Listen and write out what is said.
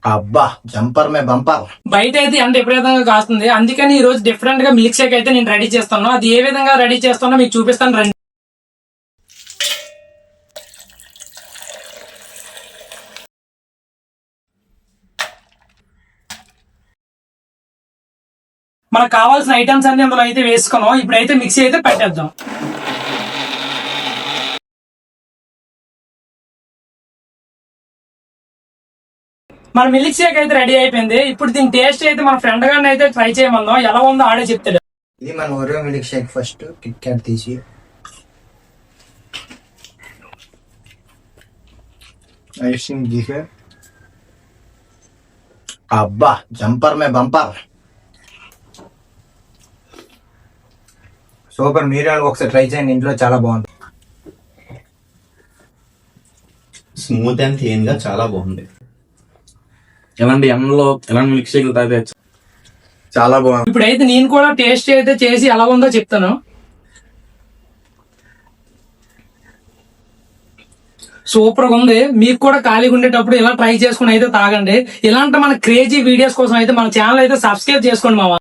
అబ్బా జంపర్ మే బంపర్. బయట అయితే ఎండ విపరీతంగా కాస్తుంది, అందుకని ఈ రోజు డిఫరెంట్ గా మిల్క్ షేక్ అయితే నేను రెడీ చేస్తాను. అది ఏ విధంగా రెడీ చేస్తానో మీకు చూపిస్తాను రండి. మనకు కావాల్సిన ఐటమ్స్ అన్ని అందులో అయితే వేసుకున్నాం. ఇప్పుడైతే మిక్సీ అయితే పెట్టేద్దాం. మన మిల్క్ షేక్ అయితే రెడీ అయిపోయింది. ఇప్పుడు దీని టేస్ట్ అయితే మన ఫ్రెండ్ గారిని అయితే ట్రై చేయమన్నాం. ఎలా ఉందో ఆడే చెప్తాడు. ఇది మన Oreo milk shake. First Kit Kat తీసి ఐసింగ్ గీసే. అబ్బా జంపర్ మే బంపర్. సూపర్. మీరు ఒకసారి ట్రై చేయండి, ఇంట్లో చాలా బాగుంది. స్మూత్ అండ్ క్లీన్ గా చాలా బాగుంది. ఎలాంటి ఎండలో ఎలాంటి మిల్క్ షేక్ తాగితే చాలా బాగుంది. ఇప్పుడైతే నేను కూడా టేస్ట్ అయితే చేసి ఎలా ఉందో చెప్తాను. సూపర్ గా ఉంది. మీకు కూడా ఖాళీగా ఉండేటప్పుడు ఇలా ట్రై చేసుకుని అయితే తాగండి. ఇలాంటి మన క్రేజీ వీడియోస్ కోసం అయితే మన ఛానల్ అయితే సబ్స్క్రైబ్ చేసుకోండి మావా.